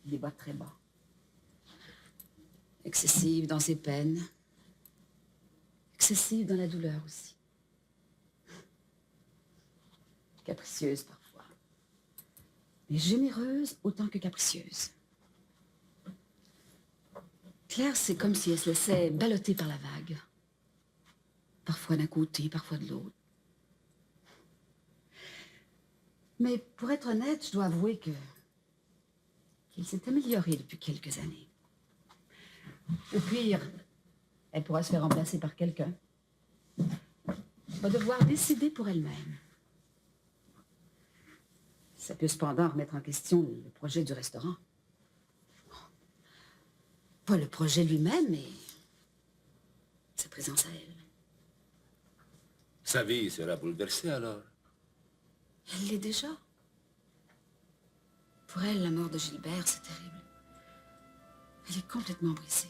Speaker 11: et des bas très bas. Excessive dans ses peines. Excessive dans la douleur aussi. Capricieuse parfois. Mais généreuse autant que capricieuse. Claire, c'est comme si elle se laissait balloter par la vague. Parfois d'un côté, parfois de l'autre. Mais pour être honnête, je dois avouer qu'il s'est amélioré depuis quelques années. Au pire, elle pourra se faire remplacer par quelqu'un. Elle va devoir décider pour elle-même. Ça peut cependant remettre en question le projet du restaurant. Pas le projet lui-même, mais sa présence à elle.
Speaker 14: Sa vie sera bouleversée alors.
Speaker 11: Elle l'est déjà. Pour elle, la mort de Gilbert, c'est terrible. Elle est complètement brisée.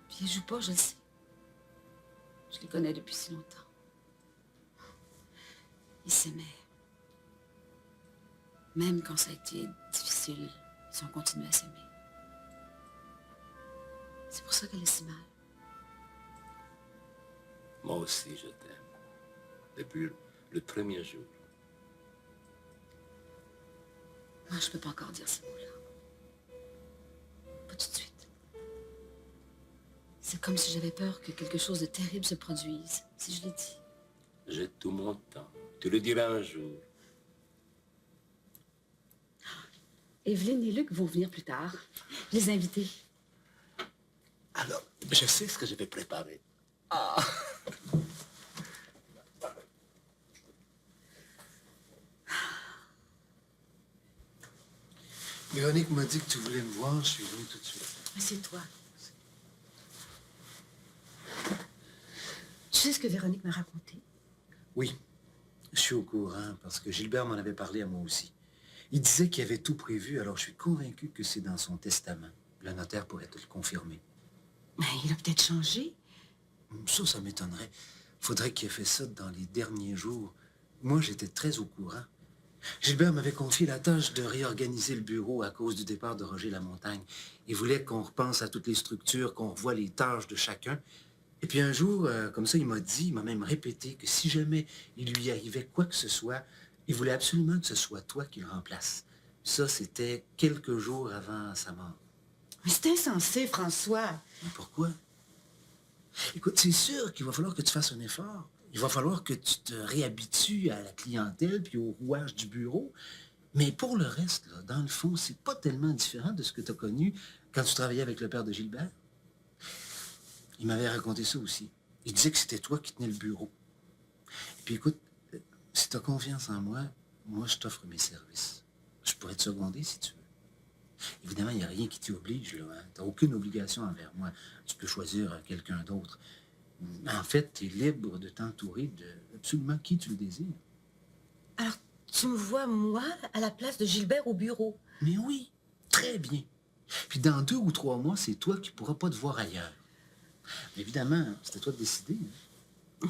Speaker 11: Puis elle joue pas, je le sais. Je les connais depuis si longtemps. Ils s'aimaient. Même quand ça a été difficile, ils ont continué à s'aimer. C'est pour ça qu'elle est si mal.
Speaker 14: Moi aussi, je t'aime. Depuis le premier jour.
Speaker 11: Moi, je peux pas encore dire ces mots-là. Pas tout de suite. C'est comme si j'avais peur que quelque chose de terrible se produise, si je l'ai dit.
Speaker 14: J'ai tout mon temps. Tu le diras un jour.
Speaker 11: Evelyne et Luc vont venir plus tard. Je les ai invités.
Speaker 14: Alors, je sais ce que je vais préparer. Ah!
Speaker 8: Véronique m'a dit que tu voulais me voir, je suis venu tout de suite.
Speaker 11: Assieds-toi. Tu sais ce que Véronique m'a raconté?
Speaker 8: Oui, je suis au courant, parce que Gilbert m'en avait parlé à moi aussi. Il disait qu'il avait tout prévu, alors je suis convaincu que c'est dans son testament. Le notaire pourrait te le confirmer.
Speaker 11: Mais il a peut-être changé.
Speaker 8: Ça m'étonnerait. Faudrait qu'il ait fait ça dans les derniers jours. Moi, j'étais très au courant. Gilbert m'avait confié la tâche de réorganiser le bureau à cause du départ de Roger Lamontagne. Il voulait qu'on repense à toutes les structures, qu'on revoie les tâches de chacun. Et puis un jour, comme ça, il m'a même répété que si jamais il lui arrivait quoi que ce soit, il voulait absolument que ce soit toi qui le remplace. Ça, c'était quelques jours avant sa mort.
Speaker 11: Mais c'est insensé, François.
Speaker 8: Mais pourquoi? Écoute, c'est sûr qu'il va falloir que tu fasses un effort. Il va falloir que tu te réhabitues à la clientèle puis au rouage du bureau. Mais pour le reste, là, dans le fond, c'est pas tellement différent de ce que tu as connu quand tu travaillais avec le père de Gilbert. Il m'avait raconté ça aussi. Il disait que c'était toi qui tenais le bureau. Et puis écoute, si tu as confiance en moi, moi, je t'offre mes services. Je pourrais te seconder si tu veux. Évidemment, il n'y a rien qui t'y oblige, là. Hein? Tu n'as aucune obligation envers moi. Tu peux choisir quelqu'un d'autre. En fait, tu es libre de t'entourer de absolument qui tu le désires.
Speaker 11: Alors, tu me vois, moi, à la place de Gilbert au bureau?
Speaker 8: Mais oui, très bien. Puis dans 2 ou 3 mois, c'est toi qui ne pourras pas te voir ailleurs. Mais évidemment, c'est à toi de décider. Hein?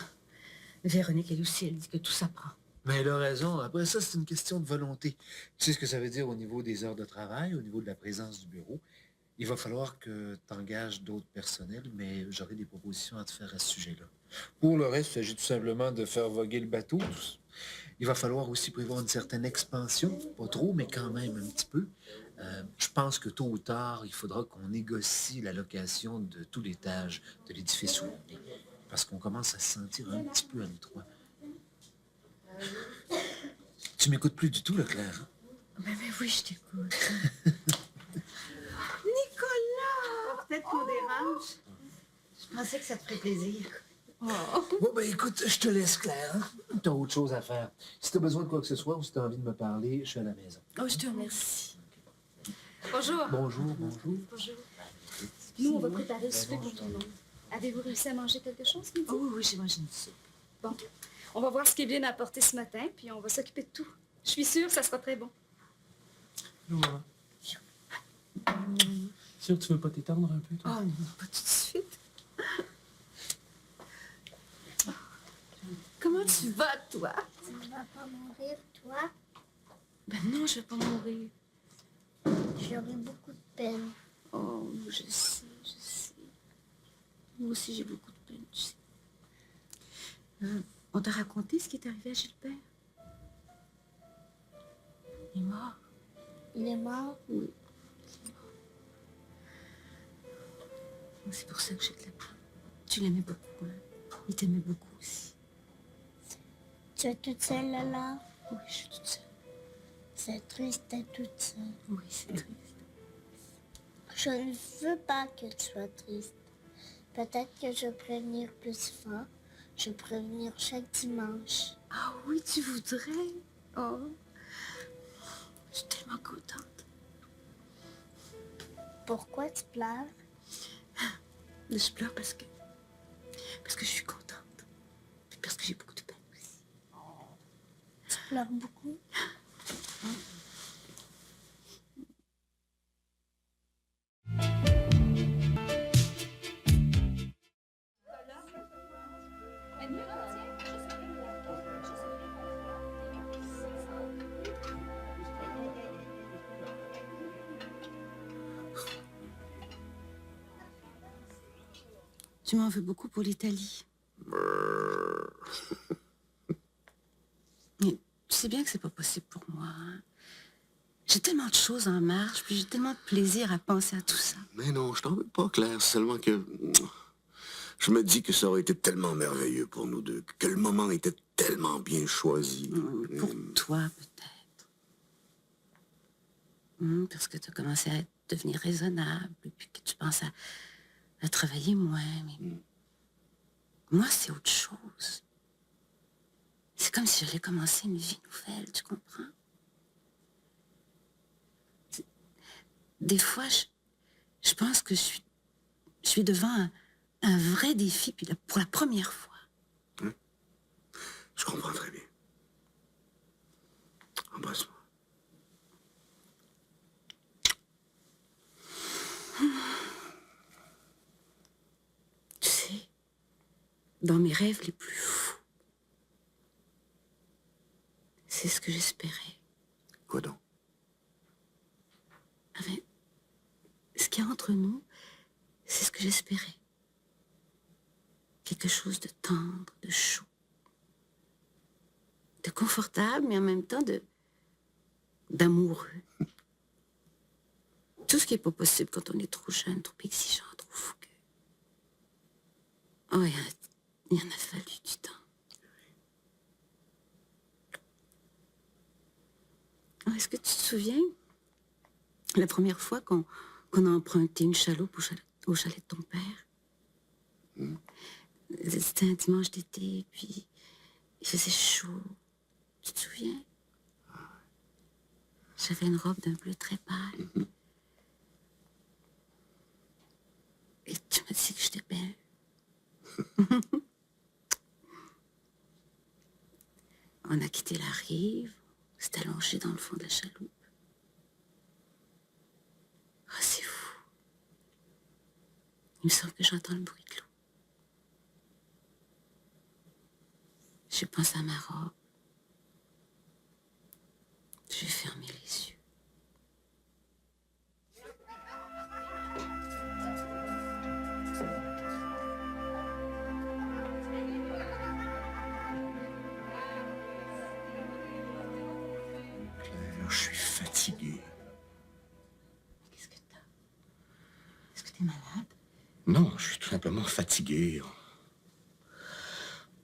Speaker 11: Véronique, elle aussi, elle dit que tout s'apprend.
Speaker 8: Mais elle a raison. Après ça, c'est une question de volonté. Tu sais ce que ça veut dire au niveau des heures de travail, au niveau de la présence du bureau. Il va falloir que tu engages d'autres personnels, mais j'aurai des propositions à te faire à ce sujet-là. Pour le reste, il s'agit tout simplement de faire voguer le bateau. Il va falloir aussi prévoir une certaine expansion. Pas trop, mais quand même un petit peu. Je pense que tôt ou tard, il faudra qu'on négocie la location de tout l'étage de l'édifice où on est. Parce qu'on commence à se sentir un petit peu à l'étroit. Tu m'écoutes plus du tout, là, Claire? Hein?
Speaker 11: Mais oui, je t'écoute.
Speaker 1: Nicolas! Peut-être qu'on dérange. Je pensais que ça te ferait plaisir.
Speaker 8: Bon, ben écoute, je te laisse, Claire. Hein? T'as autre chose à faire. Si t'as besoin de quoi que ce soit ou si t'as envie de me parler, je suis à la maison.
Speaker 11: Oh, je te remercie.
Speaker 10: Bonjour.
Speaker 8: Bonjour, bonjour.
Speaker 10: Bonjour. Nous, on va préparer le souper pour tout le monde. Avez-vous réussi à manger quelque chose, midi?
Speaker 11: Oh, oui, j'ai mangé une soupe.
Speaker 10: Bon. On va voir ce qu'Evelyne a apporté ce matin, puis on va s'occuper de tout. Je suis sûre que ça sera très bon.
Speaker 9: Laura. Sûr que tu veux pas t'étendre un peu, toi?
Speaker 11: Oh non, pas tout de suite. Comment tu vas, toi?
Speaker 15: Tu ne vas pas mourir, toi?
Speaker 11: Ben non, je vais pas mourir.
Speaker 15: J'aurai beaucoup de peine.
Speaker 11: Oh, je sais, je sais. Moi aussi, j'ai beaucoup de peine, tu sais. On t'a raconté ce qui est arrivé à Gilbert? Il est mort.
Speaker 15: Il est mort?
Speaker 11: Oui. C'est pour ça que je te l'aime. Tu l'aimais beaucoup, hein? Il t'aimait beaucoup aussi.
Speaker 15: Tu es toute seule, là?
Speaker 11: Oui, je suis toute seule.
Speaker 15: C'est triste d'être toute seule.
Speaker 11: Oui, c'est triste.
Speaker 15: Je ne veux pas que tu sois triste. Peut-être que je pourrais venir plus souvent. Je pourrais venir chaque dimanche.
Speaker 11: Ah oui, tu voudrais? Oh, je suis tellement contente.
Speaker 15: Pourquoi tu pleures?
Speaker 11: Je pleure parce que je suis contente. Et parce que j'ai beaucoup de peine aussi.
Speaker 15: Tu pleures beaucoup?
Speaker 11: Tu m'en veux beaucoup pour l'Italie. Mais tu sais bien que c'est pas possible pour moi. Hein? J'ai tellement de choses en marche, puis j'ai tellement de plaisir à penser à tout ça.
Speaker 4: Mais non, je t'en veux pas, Claire. C'est seulement que... Je me dis que ça aurait été tellement merveilleux pour nous deux, que le moment était tellement bien choisi.
Speaker 11: Pour toi, peut-être. Parce que tu as commencé à devenir raisonnable, puis que tu penses à travailler moins. Mais moi, c'est autre chose. C'est comme si j'allais commencer une vie nouvelle, tu comprends? Des fois, je pense que je suis devant un vrai défi, puis pour la première fois.
Speaker 4: Je comprends très bien. Embrasse-moi.
Speaker 11: Tu sais, dans mes rêves les plus fous, c'est ce que j'espérais.
Speaker 4: Quoi donc?
Speaker 11: Enfin, ce qu'il y a entre nous, c'est ce que j'espérais. Quelque chose de tendre, de chaud, de confortable, mais en même temps d'amoureux. Tout ce qui n'est pas possible quand on est trop jeune, trop exigeant, trop fougueux. Oh, il y en a fallu du temps. Oh, est-ce que tu te souviens, la première fois qu'on a emprunté une chaloupe au chalet de ton père? C'était un dimanche d'été, puis il faisait chaud. Tu te souviens? J'avais une robe d'un bleu très pâle. Et tu m'as dit que j'étais belle. On a quitté la rive, on s'est allongé dans le fond de la chaloupe. Ah, c'est fou. Il me semble que j'entends le bruit de l'eau. Je pense à ma robe. J'ai fermé les yeux.
Speaker 7: Claire, je suis fatigué.
Speaker 11: Qu'est-ce que t'as? Est-ce que t'es malade?
Speaker 7: Non, je suis tout simplement fatigué.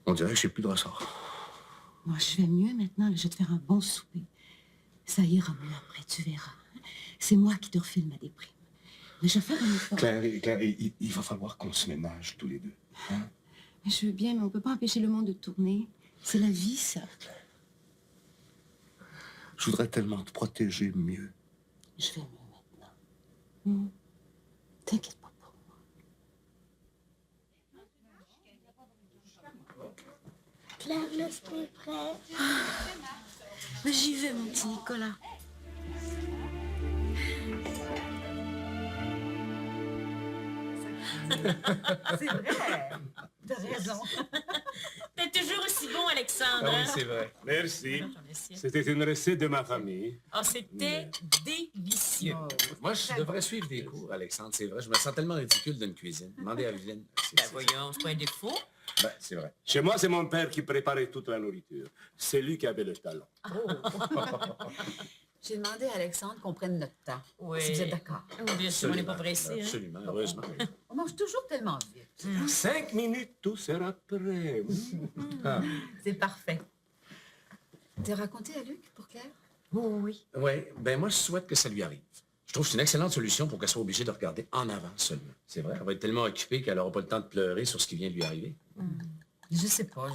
Speaker 7: On dirait que j'ai plus de ressort.
Speaker 11: Moi, je vais mieux maintenant. Je vais te faire un bon souper. Ça ira mieux après, tu verras. C'est moi qui te refile ma déprime. Mais je vais faire un effort.
Speaker 7: Claire, il va falloir qu'on se ménage tous les deux. Hein?
Speaker 11: Mais je veux bien, mais on peut pas empêcher le monde de tourner. C'est la vie, ça.
Speaker 7: Je voudrais tellement te protéger mieux.
Speaker 11: Je vais mieux maintenant. T'inquiète pas pour moi.
Speaker 15: Claire, le souper est prêt.
Speaker 11: Mais j'y vais, mon petit Nicolas.
Speaker 2: C'est vrai. T'as raison. T'es toujours aussi bon, Alexandre.
Speaker 14: Ah oui,
Speaker 2: hein?
Speaker 14: c'est vrai. Merci.
Speaker 2: J'en ai sien.
Speaker 14: C'était une recette de ma famille.
Speaker 2: Oh, c'était délicieux.
Speaker 3: Moi, je devrais suivre des cours, Alexandre, c'est vrai. Je me sens tellement ridicule d'une cuisine. Demandez à Vivienne.
Speaker 2: Ben voyons, c'est pas un défaut.
Speaker 3: Ben, c'est vrai.
Speaker 14: Chez moi, c'est mon père qui préparait toute la nourriture. C'est lui qui avait le talent.
Speaker 11: J'ai demandé à Alexandre qu'on prenne notre temps.
Speaker 2: Oui.
Speaker 11: Si vous êtes d'accord.
Speaker 2: Oui, bien sûr, on n'est pas pressé. Hein?
Speaker 3: Absolument, heureusement.
Speaker 11: On mange toujours tellement vite.
Speaker 14: 5 minutes, tout sera prêt. Ah.
Speaker 11: C'est parfait. T'as raconté à Luc pour Claire?
Speaker 2: Oui.
Speaker 3: Oui, ben moi, je souhaite que ça lui arrive. Je trouve que c'est une excellente solution pour qu'elle soit obligée de regarder en avant seulement. C'est vrai, elle va être tellement occupée qu'elle n'aura pas le temps de pleurer sur ce qui vient de lui arriver.
Speaker 11: Je sais pas.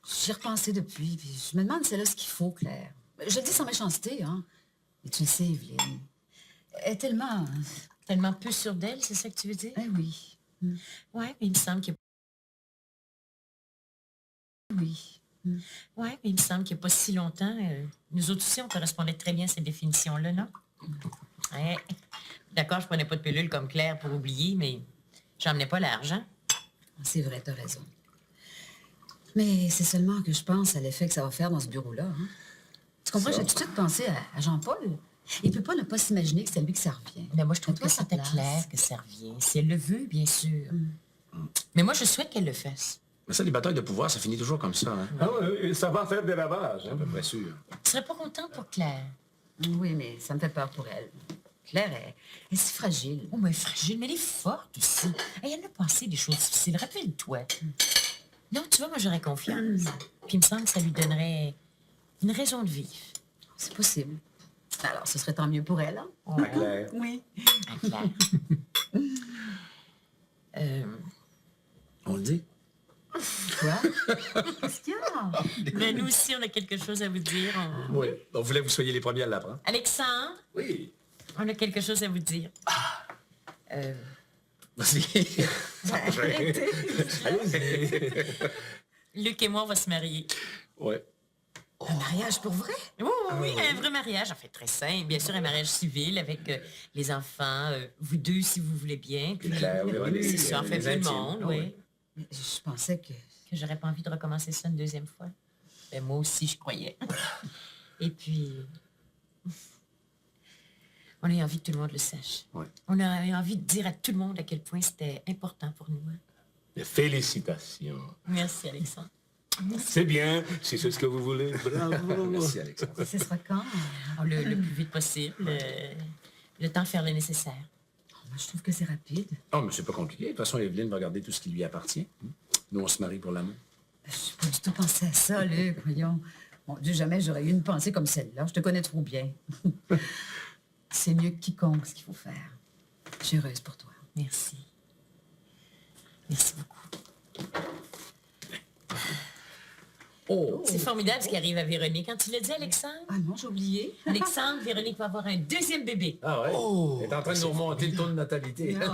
Speaker 11: J'y ai repensé depuis, puis je me demande si elle a ce qu'il faut, Claire. Je le dis sans méchanceté, hein. Mais tu le sais, Evelyne. Elle est tellement...
Speaker 2: Tellement peu sûre d'elle, c'est ça que tu veux dire?
Speaker 11: Eh oui.
Speaker 2: Ouais, mais il me semble qu'il
Speaker 11: Oui.
Speaker 2: Ouais, mais il me semble qu'il n'y a pas si longtemps, nous autres aussi, on correspondait très bien à cette définition-là, non? Ouais. D'accord, je prenais pas de pilule comme Claire pour oublier, mais j'emmenais pas l'argent.
Speaker 11: C'est vrai, t'as raison. Mais c'est seulement que je pense à l'effet que ça va faire dans ce bureau-là. Hein? Tu comprends? J'ai tout de suite pensé à Jean-Paul. Il peut pas ne pas s'imaginer que c'est à lui que ça revient.
Speaker 2: Mais moi, je trouve
Speaker 11: Toi,
Speaker 2: que
Speaker 11: sa
Speaker 2: c'était
Speaker 11: place.
Speaker 2: clair que ça revient. Si elle le veut, bien sûr. Mais moi, je souhaite qu'elle le fasse.
Speaker 3: Mais ça, les batailles de pouvoir, ça finit toujours comme ça. Hein?
Speaker 14: Ah oui, ça va faire des ravages.
Speaker 3: À peu près sûr.
Speaker 2: Tu serais pas contente pour Claire?
Speaker 11: Oui, mais ça me fait peur pour elle. Claire est si fragile.
Speaker 2: Oh, mais fragile, mais elle est forte aussi. Hey, elle a passé des choses difficiles, rappelle-toi. Non, tu vois, moi, j'aurais confiance. Puis il me semble que ça lui donnerait une raison de vivre.
Speaker 11: C'est possible. Alors, ce serait tant mieux pour elle, hein?
Speaker 3: À Claire.
Speaker 11: Oui.
Speaker 2: À Claire.
Speaker 3: On le dit?
Speaker 11: Quoi? Qu'est-ce qu'il y a?
Speaker 2: Mais nous aussi, on a quelque chose à vous dire.
Speaker 3: Oui. On voulait que vous soyez les premiers à l'apprendre.
Speaker 2: Alexandre?
Speaker 3: Oui.
Speaker 2: On a quelque chose à vous dire.
Speaker 3: Vas-y.
Speaker 2: Allez-y. Luc et moi, on va se marier.
Speaker 3: Ouais.
Speaker 11: Un mariage pour vrai?
Speaker 2: Oui, un vrai mariage, en fait, très simple. Bien sûr, un mariage civil avec les enfants, vous deux, si vous voulez bien. Puis,
Speaker 3: Claire, oui,
Speaker 2: c'est ça, en fait,
Speaker 3: les
Speaker 2: tout le
Speaker 3: intimes.
Speaker 2: monde,
Speaker 3: Ah
Speaker 2: oui.
Speaker 3: oui.
Speaker 11: Mais je pensais que...
Speaker 2: Que j'aurais pas envie de recommencer ça une deuxième fois. Ben, moi aussi, je croyais. Et puis... On a envie que tout le monde le sache.
Speaker 14: Ouais.
Speaker 2: On a envie de dire à tout le monde à quel point c'était important pour nous. Hein.
Speaker 14: Félicitations.
Speaker 2: Merci, Alexandre.
Speaker 14: C'est bien, si c'est ce que vous voulez. Bravo.
Speaker 3: Merci, Alexandre.
Speaker 11: Ce sera quand?
Speaker 2: Le plus vite possible. Le temps de faire le nécessaire.
Speaker 11: Moi, je trouve que c'est rapide.
Speaker 3: Oh, mais c'est pas compliqué. De toute façon, Evelyne va garder tout ce qui lui appartient. Nous, on se marie pour l'amour.
Speaker 11: Je n'ai pas du tout pensé à ça, Luc, voyons. Mon Dieu, jamais j'aurais eu une pensée comme celle-là. Je te connais trop bien. C'est mieux que quiconque ce qu'il faut faire. Je suis heureuse pour toi.
Speaker 2: Merci. Merci beaucoup.
Speaker 3: Oh!
Speaker 2: C'est formidable ce qui arrive à Véronique. Quand tu l'as dit, Alexandre?
Speaker 11: Ah non, j'ai oublié.
Speaker 2: Alexandre, Véronique va avoir un deuxième bébé.
Speaker 3: Ah ouais?
Speaker 8: Oh!
Speaker 3: Elle est en train de nous remonter le taux de natalité.
Speaker 11: Non.